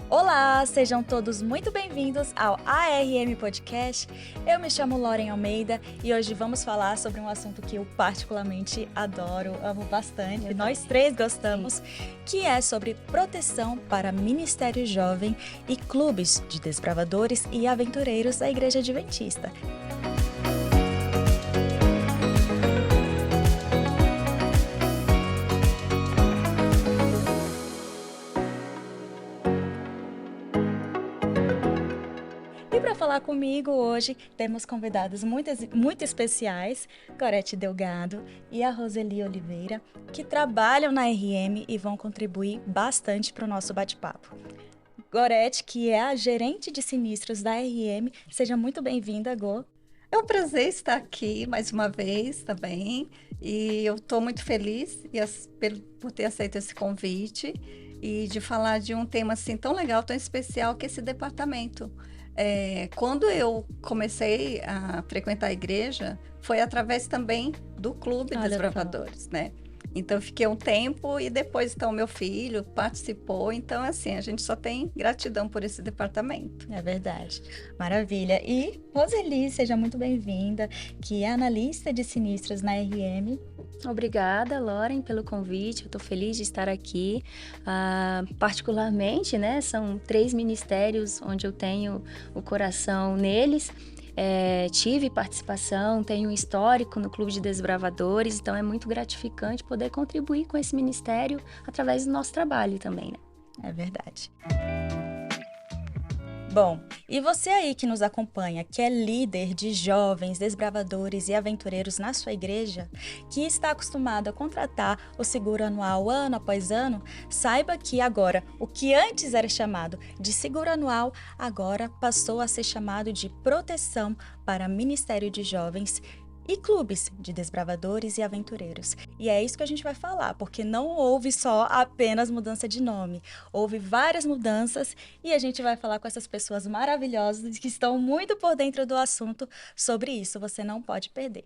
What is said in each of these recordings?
Olá, sejam todos muito bem-vindos ao ARM Podcast. Eu me chamo Lauren Almeida e hoje vamos falar sobre um assunto que eu particularmente adoro, amo bastante, nós três gostamos, que é sobre proteção para Ministério Jovem e clubes de desbravadores e aventureiros da Igreja Adventista. E para falar comigo hoje, temos convidados muito especiais, Gorete Delgado e a Roseli Oliveira, que trabalham na RM e vão contribuir bastante para o nosso bate-papo. Gorete, que é a gerente de sinistros da RM, seja muito bem-vinda, Go. É um prazer estar aqui mais uma vez também, e eu estou muito feliz por ter aceito esse convite e de falar de um tema assim tão legal, tão especial, que é esse departamento. Quando eu comecei a frequentar a igreja, foi através também do Clube dos Desbravadores, né? Então, eu fiquei um tempo e depois, então, meu filho participou. Então, assim, a gente só tem gratidão por esse departamento. É verdade. Maravilha. E Roseli, seja muito bem-vinda, que é analista de sinistros na RM. Obrigada, Lauren, pelo convite. Eu estou feliz de estar aqui. Particularmente, né, são 3 ministérios onde eu tenho o coração neles. Tive participação, tenho um histórico no Clube de Desbravadores, então é muito gratificante poder contribuir com esse ministério através do nosso trabalho também, né? É verdade. Bom, e você aí que nos acompanha, que é líder de jovens, desbravadores e aventureiros na sua igreja, que está acostumado a contratar o seguro anual ano após ano, saiba que agora, o que antes era chamado de seguro anual, agora passou a ser chamado de proteção para Ministério de Jovens e clubes de desbravadores e aventureiros. E é isso que a gente vai falar, porque não houve só apenas mudança de nome. Houve várias mudanças e a gente vai falar com essas pessoas maravilhosas que estão muito por dentro do assunto sobre isso. Você não pode perder.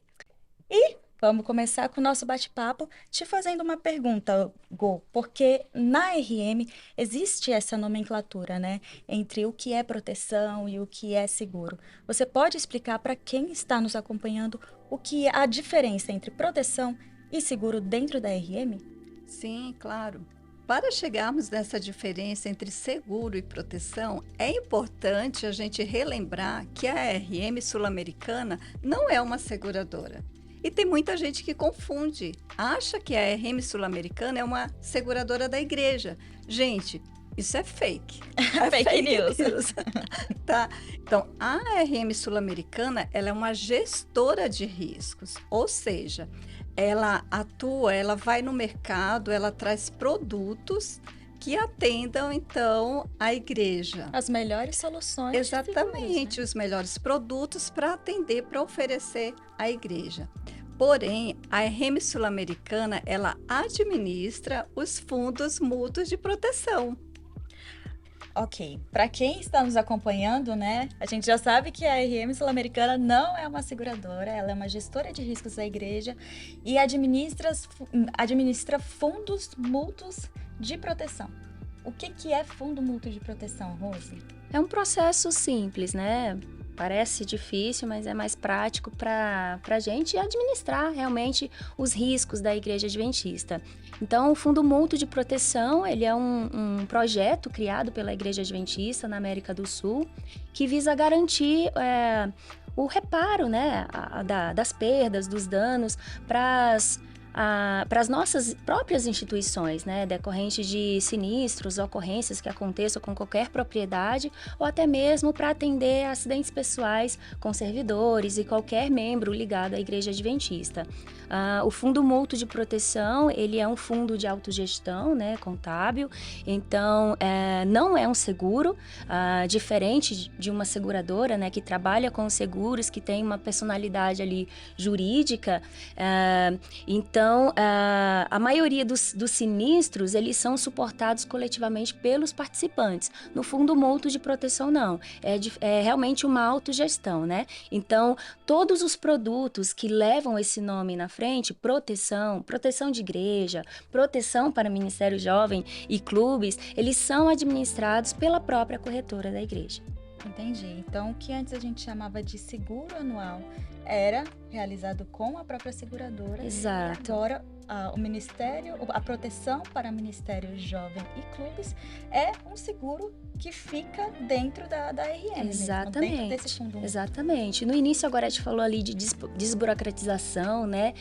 E vamos começar com o nosso bate-papo te fazendo uma pergunta, Go, porque na RM existe essa nomenclatura, né, entre o que é proteção e o que é seguro. Você pode explicar para quem está nos acompanhando o que é a diferença entre proteção e seguro dentro da RM? Sim, claro. Para chegarmos nessa diferença entre seguro e proteção, é importante a gente relembrar que a RM Sul-Americana não é uma seguradora. E tem muita gente que confunde, acha que a RM Sul-Americana é uma seguradora da igreja. Gente, isso é fake. É fake news. Tá? Então, a RM Sul-Americana, ela é uma gestora de riscos, ou seja, ela atua, ela vai no mercado, ela traz produtos que atendam, então, a igreja. As melhores soluções. Exatamente, seguros, né? Os melhores produtos para atender, para oferecer à igreja. Porém, a RM Sul-Americana, ela administra os fundos mútuos de proteção. Ok, para quem está nos acompanhando, né, a gente já sabe que a RM Sul-Americana não é uma seguradora, ela é uma gestora de riscos da igreja e administra fundos mútuos de proteção. O que é fundo mútuo de proteção, Rose? É um processo simples, né? Parece difícil, mas é mais prático para a gente administrar realmente os riscos da Igreja Adventista. Então, o Fundo Mútuo de Proteção, ele é um projeto criado pela Igreja Adventista na América do Sul, que visa garantir o reparo, né, das perdas, dos danos para as nossas próprias instituições, né, decorrente de sinistros, ocorrências que aconteçam com qualquer propriedade, ou até mesmo para atender a acidentes pessoais com servidores e qualquer membro ligado à Igreja Adventista. O Fundo Mútuo de Proteção, ele é um fundo de autogestão, né, contábil, então não é um seguro, diferente de uma seguradora, né, que trabalha com seguros, que tem uma personalidade ali jurídica, então Então, a maioria dos sinistros, eles são suportados coletivamente pelos participantes. No fundo mútuo de proteção, não. É realmente uma autogestão, né? Então, todos os produtos que levam esse nome na frente, proteção de igreja, proteção para Ministério Jovem e clubes, eles são administrados pela própria corretora da igreja. Entendi. Então, o que antes a gente chamava de seguro anual era realizado com a própria seguradora. Exato. E agora, a proteção para Ministério Jovem e clubes é um seguro que fica dentro da RM. Exatamente. Mesmo, dentro desse fundo. Exatamente. No início, agora a gente falou ali de desburocratização, né?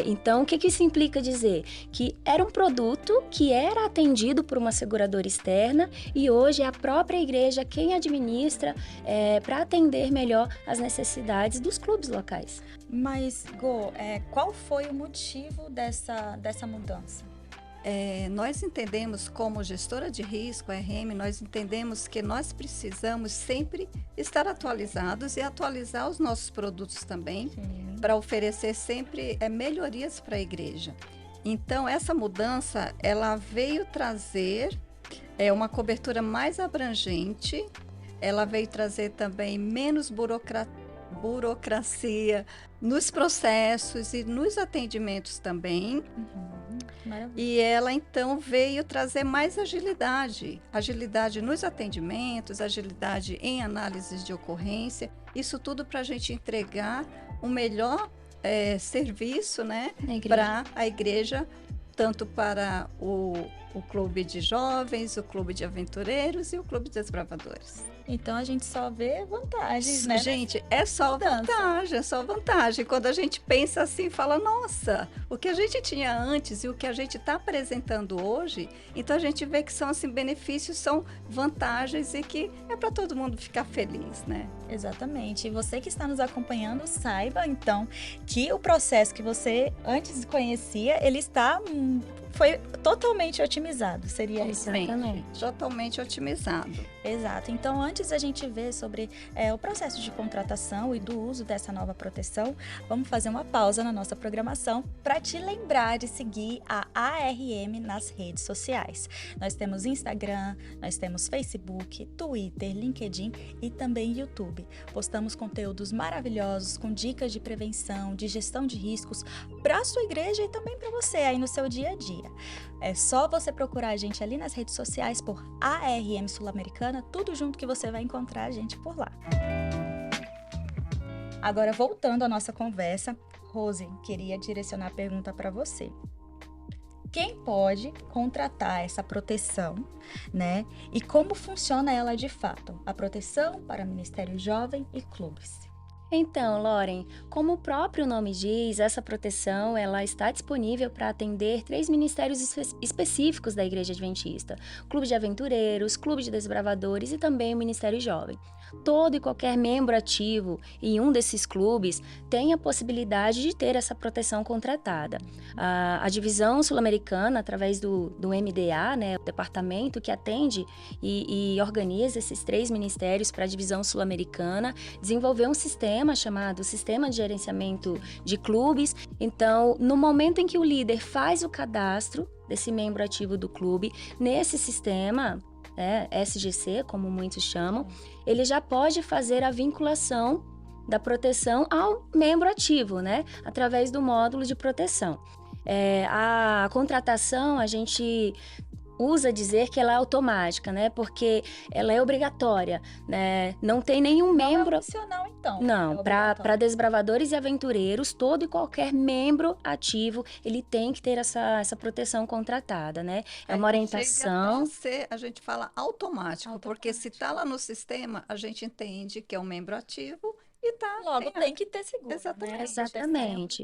Então, o que isso implica dizer? Que era um produto que era atendido por uma seguradora externa e hoje é a própria igreja quem administra para atender melhor as necessidades dos clubes locais. Mas, Gô, qual foi o motivo dessa mudança? Nós entendemos, como gestora de risco, RM, nós entendemos que nós precisamos sempre estar atualizados e atualizar os nossos produtos também, para oferecer sempre melhorias para a igreja. Então, essa mudança, ela veio trazer uma cobertura mais abrangente, ela veio trazer também menos burocracia nos processos e nos atendimentos também. E ela, então, veio trazer mais agilidade nos atendimentos, agilidade em análises de ocorrência, isso tudo para a gente entregar um melhor serviço, né, para a igreja, tanto para o clube de jovens, o clube de aventureiros e o clube de desbravadores. Então a gente só vê vantagens, né? Gente, é só vantagem. Quando a gente pensa assim, fala, nossa, o que a gente tinha antes e o que a gente está apresentando hoje, então a gente vê que são assim, benefícios, são vantagens e que é para todo mundo ficar feliz, né? Exatamente. E você que está nos acompanhando, saiba então que o processo que você antes conhecia, ele foi totalmente otimizado, seria isso? Exatamente. Totalmente otimizado. Exato. Então, antes da gente ver sobre o processo de contratação e do uso dessa nova proteção, vamos fazer uma pausa na nossa programação para te lembrar de seguir a ARM nas redes sociais. Nós temos Instagram, nós temos Facebook, Twitter, LinkedIn e também YouTube. Postamos conteúdos maravilhosos com dicas de prevenção, de gestão de riscos para a sua igreja e também para você aí no seu dia a dia. É só você procurar a gente ali nas redes sociais por ARM Sul-Americana, tudo junto que você vai encontrar a gente por lá. Agora, voltando à nossa conversa, Rose, queria direcionar a pergunta para você. Quem pode contratar essa proteção, né? E como funciona ela de fato? A proteção para Ministério Jovem e clubes. Então, Loren, como o próprio nome diz, essa proteção ela está disponível para atender 3 ministérios específicos da Igreja Adventista: Clube de Aventureiros, Clube de Desbravadores e também o Ministério Jovem. Todo e qualquer membro ativo em um desses clubes tem a possibilidade de ter essa proteção contratada. A divisão sul-americana, através do MDA, né, o departamento que atende e organiza esses 3 ministérios para a divisão sul-americana, desenvolveu um sistema chamado Sistema de Gerenciamento de Clubes. Então, no momento em que o líder faz o cadastro desse membro ativo do clube, nesse sistema, SGC, como muitos chamam, ele já pode fazer a vinculação da proteção ao membro ativo, né? Através do módulo de proteção. A contratação, a gente usa dizer que ela é automática, né? Porque ela é obrigatória, né? Não tem nenhum membro... Não é opcional, então. Não, para desbravadores e aventureiros, todo e qualquer membro ativo, ele tem que ter essa proteção contratada, né? É uma orientação... A gente fala automático, porque se está lá no sistema, a gente entende que é um membro ativo e tá. Logo, tem que ter seguro. Exatamente.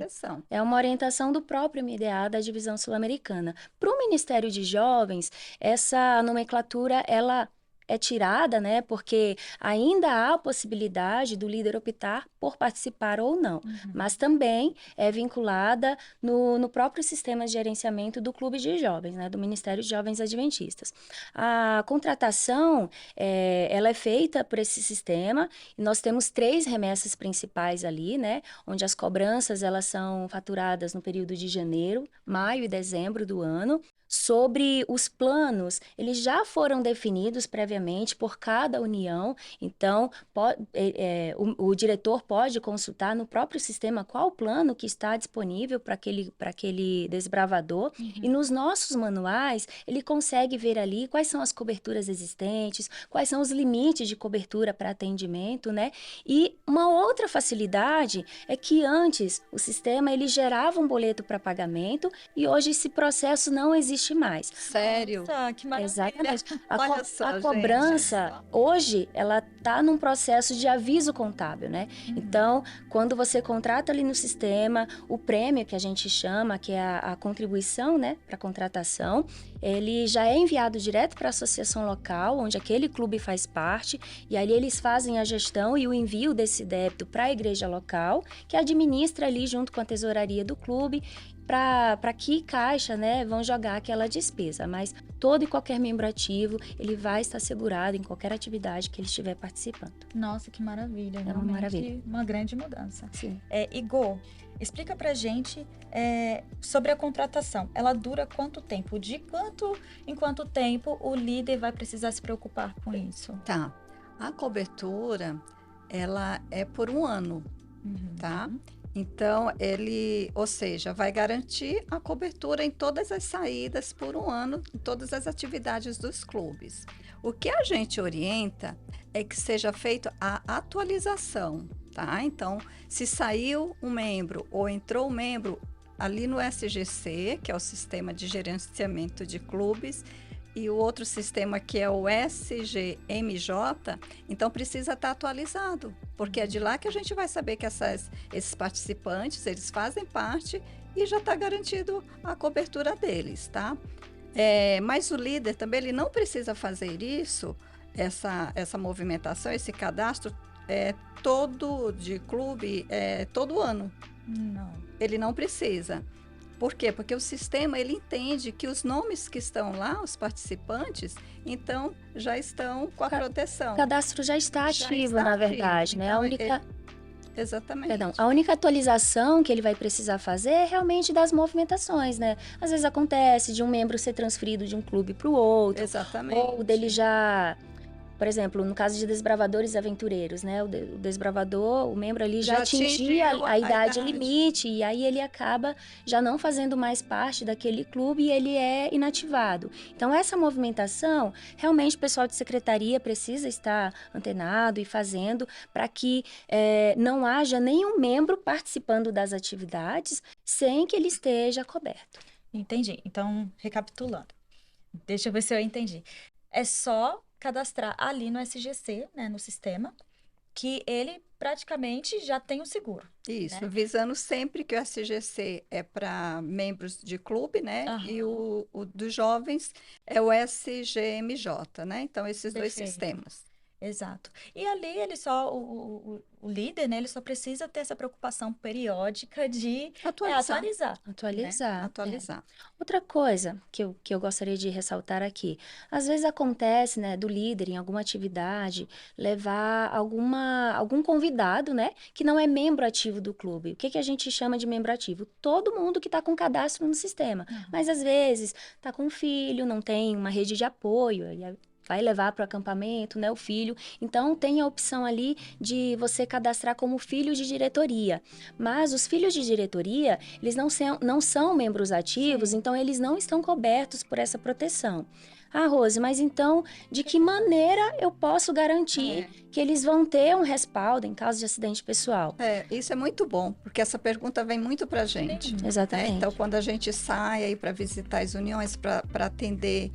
É uma orientação do próprio MDA da Divisão Sul-Americana. Para o Ministério de Jovens, essa nomenclatura, ela é tirada, né? Porque ainda há a possibilidade do líder optar por participar ou não. Mas também é vinculada no próprio sistema de gerenciamento do Clube de Jovens, né? Do Ministério de Jovens Adventistas. A contratação, ela é feita por esse sistema, e nós temos 3 remessas principais ali, né? Onde as cobranças, elas são faturadas no período de janeiro, maio e dezembro do ano. Sobre os planos, eles já foram definidos previamente por cada união, então o diretor pode consultar no próprio sistema qual o plano que está disponível para aquele desbravador, e nos nossos manuais ele consegue ver ali quais são as coberturas existentes, quais são os limites de cobertura para atendimento, né? E uma outra facilidade é que antes o sistema ele gerava um boleto para pagamento e hoje esse processo não existe mais. Sério? Nossa, que maravilha. Exatamente. Olha só, A gente. cobrança, hoje, ela está num processo de aviso contábil, né? Então, quando você contrata ali no sistema, o prêmio que a gente chama, que é a contribuição, né, para contratação, ele já é enviado direto para a associação local, onde aquele clube faz parte, e ali eles fazem a gestão e o envio desse débito para a igreja local, que administra ali junto com a tesouraria do clube, para que caixa, né, vão jogar aquela despesa. Mas todo e qualquer membro ativo, ele vai estar segurado em qualquer atividade que ele estiver participando. Nossa, que maravilha. É uma maravilha. Uma grande mudança. Sim. Igor, explica pra gente sobre a contratação. Ela dura quanto tempo? Em quanto tempo o líder vai precisar se preocupar com isso? Tá. A cobertura, ela é por 1 ano, tá? Então, ou seja, vai garantir a cobertura em todas as saídas por 1 ano, em todas as atividades dos clubes. O que a gente orienta é que seja feita a atualização, tá? Então, se saiu um membro ou entrou um membro ali no SGC, que é o Sistema de Gerenciamento de Clubes, e o outro sistema que é o SGMJ, então precisa estar atualizado, porque é de lá que a gente vai saber que esses participantes, eles fazem parte e já está garantido a cobertura deles, tá? Mas o líder também, ele não precisa fazer isso, essa movimentação, esse cadastro todo de clube, todo ano. Não. Ele não precisa. Por quê? Porque o sistema, ele entende que os nomes que estão lá, os participantes, então, já estão com a proteção. O cadastro já está ativo, na verdade, né? Então, exatamente. Perdão, a única atualização que ele vai precisar fazer é realmente das movimentações, né? Às vezes acontece de um membro ser transferido de um clube para o outro. Exatamente. Ou dele já... Por exemplo, no caso de desbravadores e aventureiros, né? O desbravador, o membro ali já atingia a idade limite, e aí ele acaba já não fazendo mais parte daquele clube e ele é inativado. Então, essa movimentação, realmente o pessoal de secretaria precisa estar antenado e fazendo para que não haja nenhum membro participando das atividades sem que ele esteja coberto. Entendi. Então, recapitulando. Deixa eu ver se eu entendi. É só cadastrar ali no SGC, né, no sistema, que ele praticamente já tem o seguro. Isso, né? Visando sempre que o SGC é para membros de clube, né? E o dos jovens é o SGMJ, né? Então, esses dois sistemas. Exato. E ali ele só, o líder, né, ele só precisa ter essa preocupação periódica de atualizar. Atualizar. Outra coisa que eu gostaria de ressaltar aqui, às vezes acontece, né, do líder em alguma atividade levar algum convidado, né, que não é membro ativo do clube. O que a gente chama de membro ativo? Todo mundo que está com cadastro no sistema. Mas às vezes está com um filho, não tem uma rede de apoio, vai levar para o acampamento, né, o filho. Então, tem a opção ali de você cadastrar como filho de diretoria. Mas os filhos de diretoria, eles não são membros ativos, então eles não estão cobertos por essa proteção. Ah, Rose, mas então, de que maneira eu posso garantir que eles vão ter um respaldo em caso de acidente pessoal? Isso é muito bom, porque essa pergunta vem muito para a gente. Exatamente. Então, quando a gente sai aí para visitar as uniões, para atender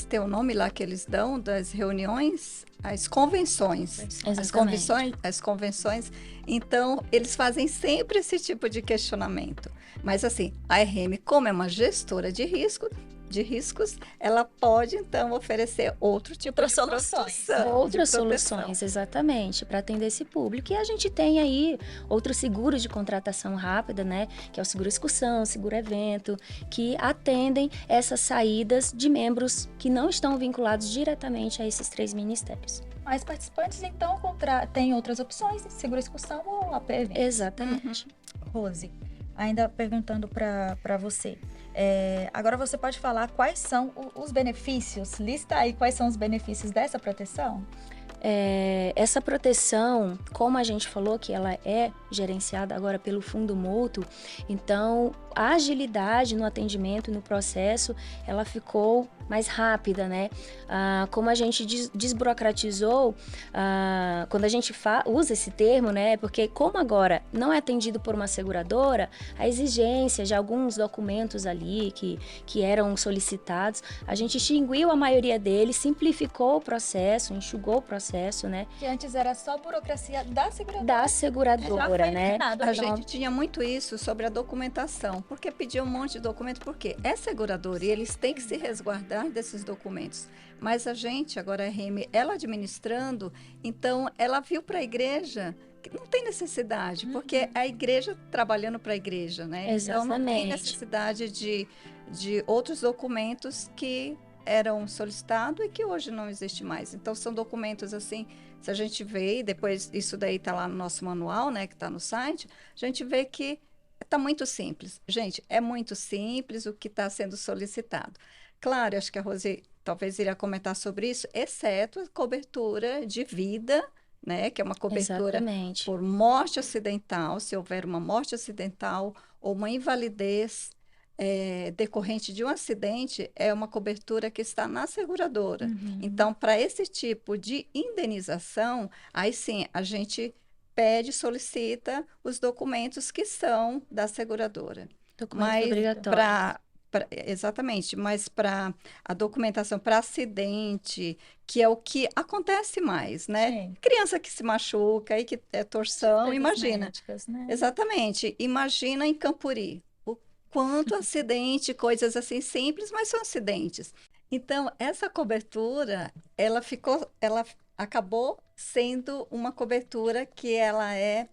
tem o nome lá que eles dão das reuniões, as convenções. As convenções. Então, eles fazem sempre esse tipo de questionamento. Mas assim, a RM, como é uma gestora de risco, de riscos, ela pode, então, oferecer outro tipo Outras de soluções. proteção, Outras de proteção. soluções, exatamente, para atender esse público. E a gente tem aí outros seguros de contratação rápida, né? Que é o seguro excursão, o seguro evento, que atendem essas saídas de membros que não estão vinculados diretamente a esses 3 ministérios. Mas participantes, então, têm outras opções, seguro excursão ou AP Eventos. Exatamente. Rose, ainda perguntando para você. Agora você pode falar quais são os benefícios, lista aí quais são os benefícios dessa proteção? Essa proteção, como a gente falou que ela é gerenciada agora pelo Fundo Mútuo, então a agilidade no atendimento, no processo, ela ficou mais rápida, né? Como a gente desburocratizou, quando a gente usa esse termo, né? Porque como agora não é atendido por uma seguradora, a exigência de alguns documentos ali que eram solicitados, a gente extinguiu a maioria deles, simplificou o processo, enxugou o processo, né? Que antes era só burocracia da seguradora. Da seguradora, né? A gente tinha muito isso sobre a documentação, porque pedia um monte de documento, porque é seguradora e eles têm que se resguardar desses documentos. Mas a gente, agora a RM, ela administrando, então ela viu para a igreja que não tem necessidade, porque a igreja trabalhando para a igreja, né? Exatamente. Então não tem necessidade de outros documentos que eram solicitados e que hoje não existe mais. Então são documentos assim, se a gente vê, e depois isso daí está lá no nosso manual, né, que está no site, a gente vê que está muito simples. Gente, é muito simples o que está sendo solicitado. Claro, acho que a Rose talvez iria comentar sobre isso, exceto a cobertura de vida, né, que é uma cobertura Exatamente. por morte acidental, se houver uma morte acidental ou uma invalidez decorrente de um acidente, é uma cobertura que está na seguradora. Então, para esse tipo de indenização, aí sim, a gente solicita os documentos que são da seguradora. Documento obrigatório. Exatamente, mas para a documentação para acidente, que é o que acontece mais, né? Sim. Criança que se machuca e que é torção, Coisas imagina. médicas, né? Exatamente, imagina em Campuri, o quanto acidente, coisas assim simples, mas são acidentes. Então, essa cobertura, ela acabou sendo uma cobertura que ela é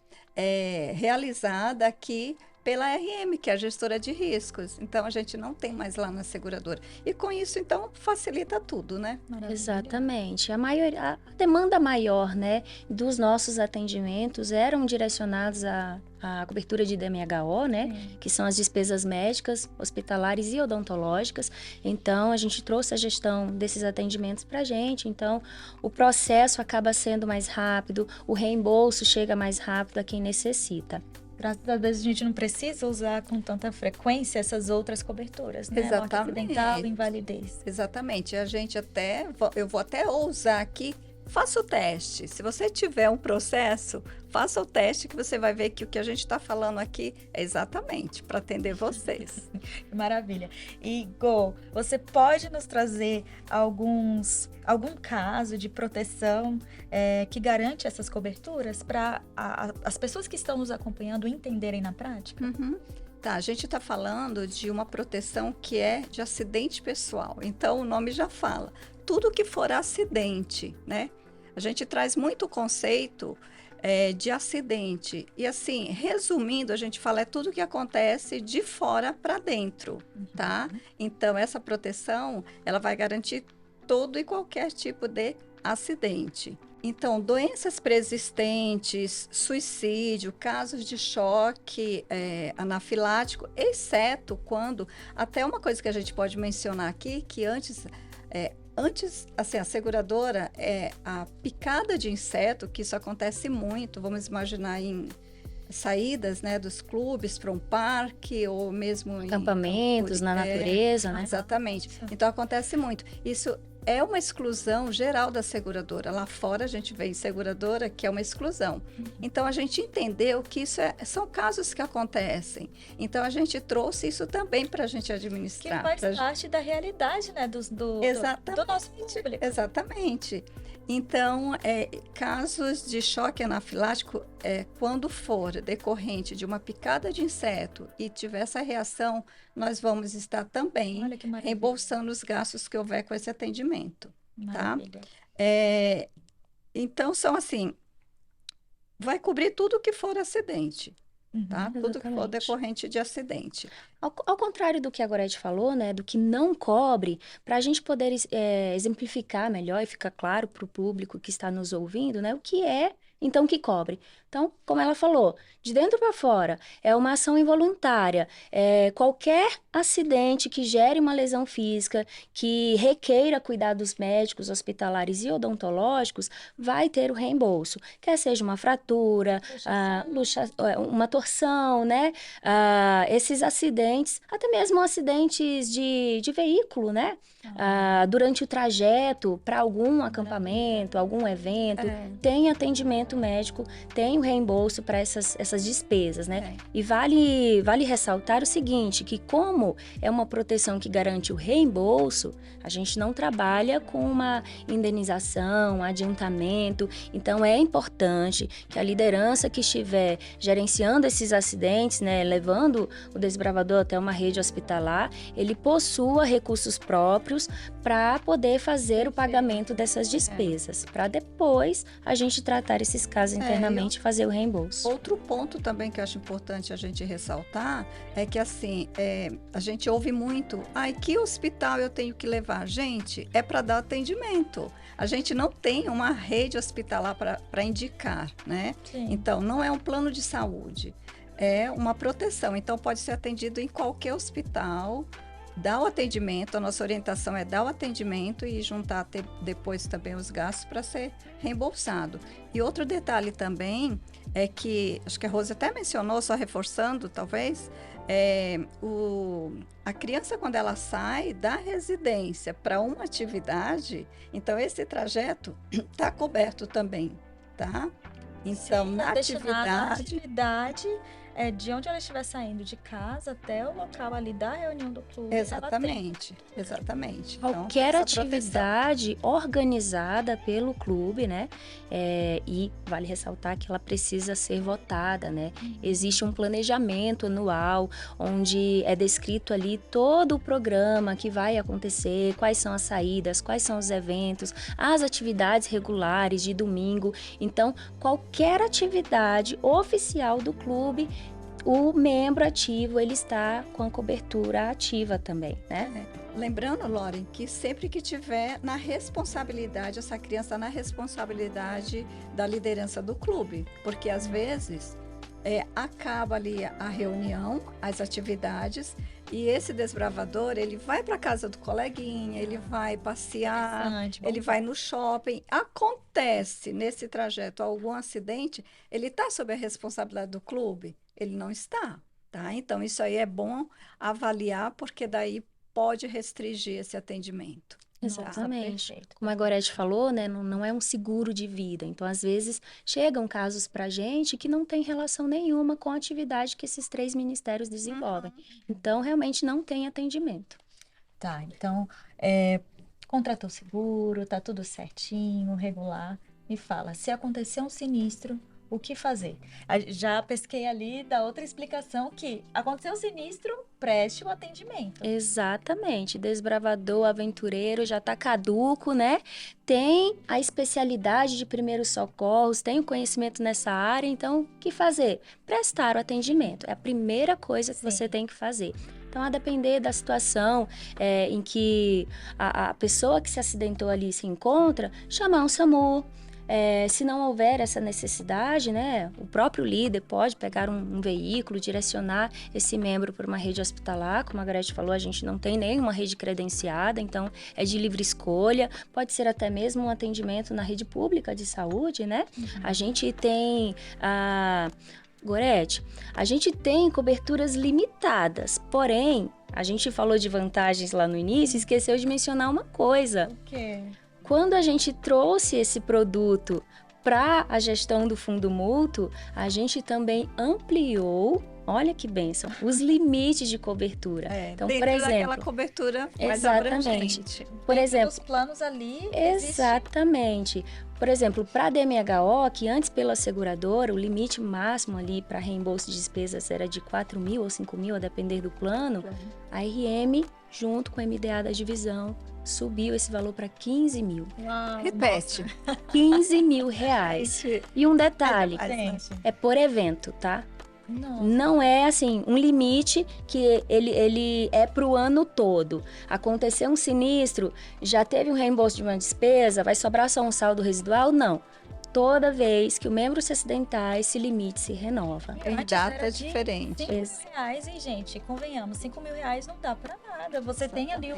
realizada aqui pela RM, que é a gestora de riscos. Então, a gente não tem mais lá na seguradora. E com isso, então, facilita tudo, né? Maravilha. Exatamente. A demanda maior, né, dos nossos atendimentos eram direcionados à cobertura de DMHO, né, que são as despesas médicas, hospitalares e odontológicas. Então, a gente trouxe a gestão desses atendimentos para a gente. Então, o processo acaba sendo mais rápido, o reembolso chega mais rápido a quem necessita. Graças a Deus a gente não precisa usar com tanta frequência essas outras coberturas, né? Exatamente. Morte acidental, invalidez. Exatamente. A gente eu vou até ousar aqui, faça o teste. Se você tiver um processo, faça o teste que você vai ver que o que a gente está falando aqui é exatamente para atender vocês. Maravilha. E, Gô, você pode nos trazer algum caso de proteção que garante essas coberturas para as pessoas que estão nos acompanhando entenderem na prática? Uhum. Tá, a gente está falando de uma proteção que é de acidente pessoal. Então, o nome já fala. Tudo que for acidente, né? A gente traz muito conceito de acidente. E assim, resumindo, a gente fala tudo que acontece de fora para dentro, tá? Então, essa proteção, ela vai garantir todo e qualquer tipo de acidente. Então, doenças preexistentes, suicídio, casos de choque anafilático, exceto quando, até uma coisa que a gente pode mencionar aqui, que antes, assim, a seguradora, a picada de inseto, que isso acontece muito, vamos imaginar em saídas, né, dos clubes para um parque ou mesmo Acampamentos na natureza, né? Exatamente. Então, acontece muito. Isso é uma exclusão geral da seguradora. Lá fora a gente vê em seguradora que é uma exclusão. Então a gente entendeu que isso são casos que acontecem. Então a gente trouxe isso também para a gente administrar. Que faz parte da realidade, né, do nosso público. Exatamente. Então, casos de choque anafilático, quando for decorrente de uma picada de inseto e tiver essa reação, nós vamos estar também Olha que maravilha. reembolsando os gastos que houver com esse atendimento, tá? Maravilha. Então, são assim, vai cobrir tudo que for acidente, tá? Tudo que for Exatamente. decorrente de acidente. Ao contrário do que a Gorete falou, né, do que não cobre, para a gente poder exemplificar melhor e ficar claro para o público que está nos ouvindo, né, o que é, então, que cobre. Então, como ela falou, de dentro para fora, é uma ação involuntária, qualquer acidente que gere uma lesão física, que requeira cuidados médicos, hospitalares e odontológicos, vai ter o reembolso. Quer seja uma fratura, uma torção, né, esses acidentes, até mesmo acidentes de veículo, né? Durante o trajeto para algum acampamento, algum evento, tem atendimento médico, tem o reembolso para essas despesas, né? E vale ressaltar o seguinte, que como é uma proteção que garante o reembolso, a gente não trabalha com uma indenização, adiantamento, então é importante que a liderança que estiver gerenciando esses acidentes, né, levando o desbravador até uma rede hospitalar, ele possua recursos próprios para poder fazer o pagamento dessas despesas, para depois a gente tratar esses casos internamente e fazer o reembolso. Outro ponto também que eu acho importante a gente ressaltar é que, assim, a gente ouve muito, que hospital eu tenho que levar? Gente, é para dar atendimento. A gente não tem uma rede hospitalar para indicar, né? Sim. Então, não é um plano de saúde, é uma proteção. Então, pode ser atendido em qualquer hospital, dar o atendimento, a nossa orientação é dar o atendimento e juntar depois também os gastos para ser reembolsado. E outro detalhe também é que, acho que a Rose até mencionou, só reforçando talvez, a criança quando ela sai da residência para uma atividade, então esse trajeto está coberto também, tá? Então, Sim, na destinado à atividade... de onde ela estiver saindo de casa até o local ali da reunião do clube. Exatamente. Então, Qualquer essa proteção. atividade organizada pelo clube, né? E vale ressaltar que ela precisa ser votada, né? Existe um planejamento anual, onde é descrito ali todo o programa que vai acontecer, quais são as saídas, quais são os eventos, as atividades regulares de domingo. Então, qualquer atividade oficial do clube, o membro ativo, ele está com a cobertura ativa também, né? Lembrando, Lauren, que sempre que tiver na responsabilidade, essa criança na responsabilidade da liderança do clube, porque às vezes acaba ali a reunião, as atividades, e esse desbravador, ele vai para casa do coleguinha, ele vai passear, ele vai no shopping. Acontece nesse trajeto algum acidente, ele está sob a responsabilidade do clube? Ele não está, tá? Então, isso aí é bom avaliar, porque daí pode restringir esse atendimento. Exatamente. Como a Gorete falou, né, não é um seguro de vida. Então, às vezes, chegam casos para a gente que não tem relação nenhuma com a atividade que esses 3 ministérios desenvolvem. Então, realmente não tem atendimento. Tá, então, contratou seguro, tá tudo certinho, regular. Me fala, se acontecer um sinistro, o que fazer? Já pesquei ali da outra explicação que aconteceu um sinistro, preste o atendimento. Exatamente. Desbravador, aventureiro, já tá caduco, né? Tem a especialidade de primeiros socorros, tem o conhecimento nessa área, então, o que fazer? Prestar o atendimento. É a primeira coisa que você tem que fazer. Então, a depender da situação em que a pessoa que se acidentou ali se encontra, chamar um SAMU. Se não houver essa necessidade, né, o próprio líder pode pegar um veículo, direcionar esse membro para uma rede hospitalar. Como a Gorete falou, a gente não tem nenhuma rede credenciada, então é de livre escolha. Pode ser até mesmo um atendimento na rede pública de saúde, né? A gente tem Gorete, a gente tem coberturas limitadas, porém, a gente falou de vantagens lá no início e esqueceu de mencionar uma coisa. O quê? Quando a gente trouxe esse produto para a gestão do fundo mútuo, a gente também ampliou, olha que bênção, os limites de cobertura. Então, por exemplo, daquela cobertura mais abrangente. Por exemplo, os planos ali exatamente. Por exemplo, para a DMHO, que antes pela seguradora, o limite máximo ali para reembolso de despesas era de 4 mil ou 5 mil, a depender do plano, a RM, junto com a MDA da divisão, subiu esse valor para 15 mil. Uau, repete. 15 mil reais. E um detalhe, é por evento, tá? Nossa. Não é assim, um limite que ele é para o ano todo. Aconteceu um sinistro, já teve um reembolso de uma despesa, vai sobrar só um saldo residual? Não. Toda vez que o membro se acidentar, esse limite se renova. Em datas diferentes. 5 mil reais, hein, gente? Convenhamos, 5 mil reais não dá para nada. Você tem ali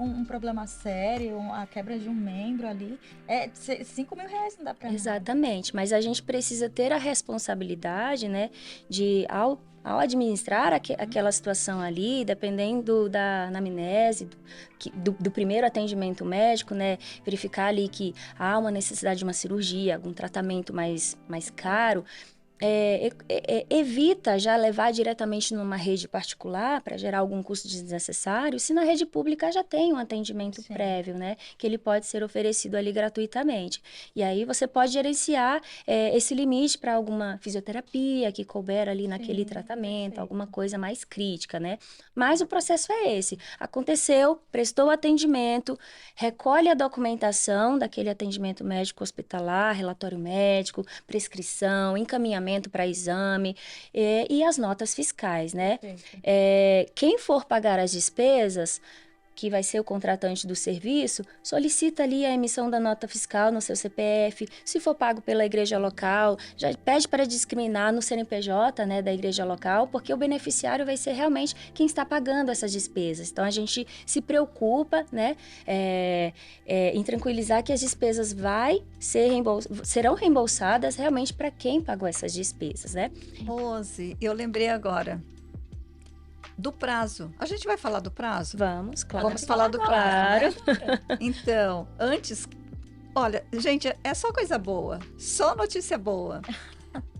um problema sério, a quebra de um membro ali. 5 mil reais não dá para nada. Exatamente, mas a gente precisa ter a responsabilidade, né, de ao administrar aquela situação ali, dependendo da anamnese, do primeiro atendimento médico, né, verificar ali que há uma necessidade de uma cirurgia, algum tratamento mais caro, evita já levar diretamente numa rede particular para gerar algum custo desnecessário, se na rede pública já tem um atendimento prévio, né, que ele pode ser oferecido ali gratuitamente. E aí você pode gerenciar esse limite para alguma fisioterapia que couber ali naquele tratamento, alguma coisa mais crítica, né? Mas o processo é esse. Aconteceu, prestou atendimento, recolhe a documentação daquele atendimento médico hospitalar, relatório médico, prescrição, encaminhamento para exame e as notas fiscais, né? Quem for pagar as despesas, que vai ser o contratante do serviço, solicita ali a emissão da nota fiscal no seu CPF. Se for pago pela igreja local, já pede para discriminar no CNPJ, né, da igreja local, porque o beneficiário vai ser realmente quem está pagando essas despesas. Então, a gente se preocupa, né, em tranquilizar que as despesas serão reembolsadas realmente para quem pagou essas despesas, né? Rose, eu lembrei agora do prazo. A gente vai falar do prazo? Vamos, claro. Vamos falar do prazo, né? Então, antes... Olha, gente, é só coisa boa. Só notícia boa.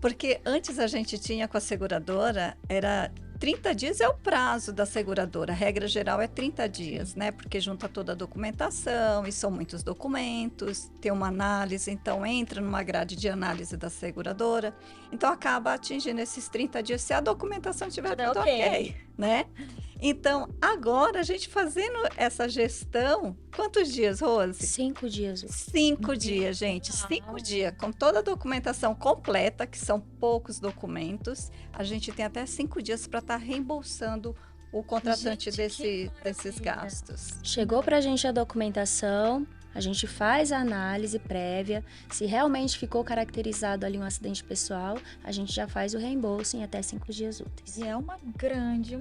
Porque antes a gente tinha com a seguradora, era 30 dias é o prazo da seguradora. A regra geral é 30 dias, né? Porque junta toda a documentação e são muitos documentos, tem uma análise, então entra numa grade de análise da seguradora. Então acaba atingindo esses 30 dias se a documentação estiver tudo ok, né? Então, agora a gente fazendo essa gestão, quantos dias, Rose? 5 dias. 5 dias, gente. 5 dias, com toda a documentação completa, que são poucos documentos, a gente tem até 5 dias para estar reembolsando o contratante desses gastos. Chegou para a gente a documentação, a gente faz a análise prévia, se realmente ficou caracterizado ali um acidente pessoal, a gente já faz o reembolso em até 5 dias úteis. E é uma grande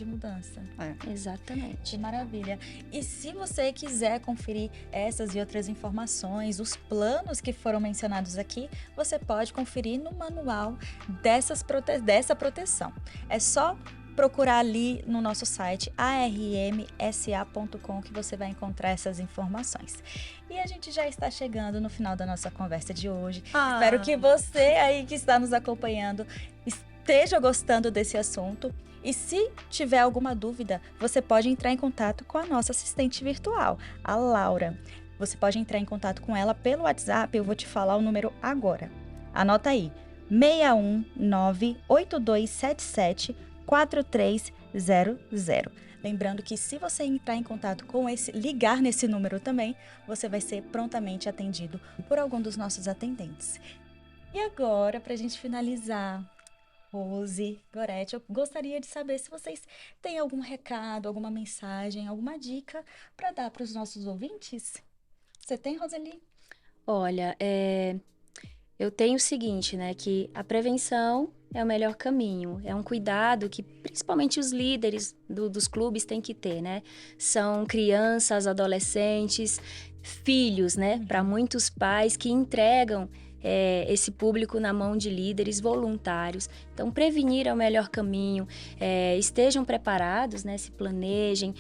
mudança. Exatamente. Que maravilha. E se você quiser conferir essas e outras informações, os planos que foram mencionados aqui, você pode conferir no manual dessa proteção. É só procurar ali no nosso site armsa.com que você vai encontrar essas informações. E a gente já está chegando no final da nossa conversa de hoje. Espero que você aí que está nos acompanhando esteja gostando desse assunto. E se tiver alguma dúvida, você pode entrar em contato com a nossa assistente virtual, a Laura. Você pode entrar em contato com ela pelo WhatsApp, eu vou te falar o número agora. Anota aí, 61982774300. Lembrando que se você entrar em contato com ligar nesse número também, você vai ser prontamente atendido por algum dos nossos atendentes. E agora, para a gente finalizar, Rose, Gorete, eu gostaria de saber se vocês têm algum recado, alguma mensagem, alguma dica para dar para os nossos ouvintes. Você tem, Roseli? Olha, eu tenho o seguinte, né, que a prevenção é o melhor caminho, é um cuidado que principalmente os líderes dos clubes têm que ter, né? São crianças, adolescentes, filhos, né? Para muitos pais que entregam esse público na mão de líderes voluntários. Então, prevenir é o melhor caminho. Estejam preparados, né? Se planejem,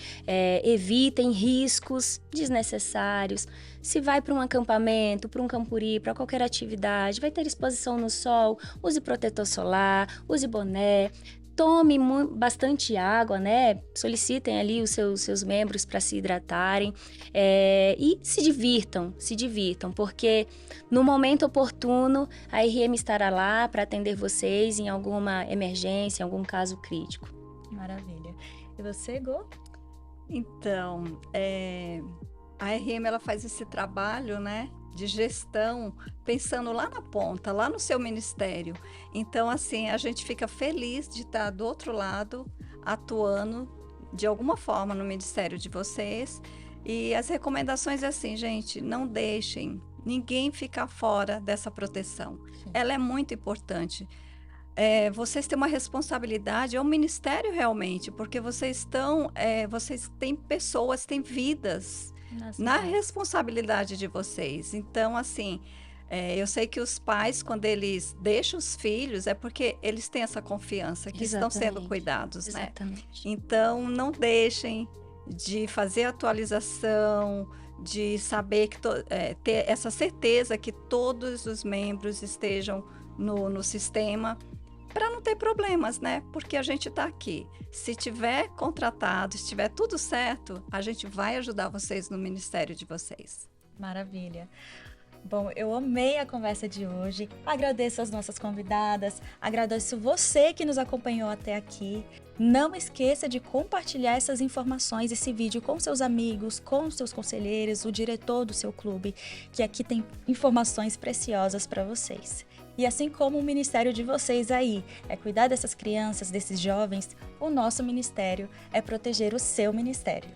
evitem riscos desnecessários. Se vai para um acampamento, para um campuri, para qualquer atividade, vai ter exposição no sol, use protetor solar, use boné. Tome bastante água, né? Solicitem ali os seus membros para se hidratarem e se divirtam, porque no momento oportuno a RM estará lá para atender vocês em alguma emergência, em algum caso crítico. Maravilha. E você, Gô? Então, a RM ela faz esse trabalho, né, de gestão, pensando lá na ponta, lá no seu ministério. Então, assim, a gente fica feliz de estar do outro lado, atuando de alguma forma no ministério de vocês. E as recomendações é assim, gente, não deixem ninguém ficar fora dessa proteção. Sim. Ela é muito importante. Vocês têm uma responsabilidade, é um ministério realmente, porque vocês têm pessoas, têm vidas na responsabilidade de vocês. Então, assim, eu sei que os pais, quando eles deixam os filhos, é porque eles têm essa confiança que estão sendo cuidados, né? Então, não deixem de fazer atualização, de saber que ter essa certeza que todos os membros estejam no sistema, para não ter problemas, né? Porque a gente está aqui. Se tiver contratado, se tiver tudo certo, a gente vai ajudar vocês no ministério de vocês. Maravilha. Bom, eu amei a conversa de hoje. Agradeço as nossas convidadas, agradeço você que nos acompanhou até aqui. Não esqueça de compartilhar essas informações, esse vídeo com seus amigos, com seus conselheiros, o diretor do seu clube, que aqui tem informações preciosas para vocês. E assim como o ministério de vocês aí é cuidar dessas crianças, desses jovens, o nosso ministério é proteger o seu ministério.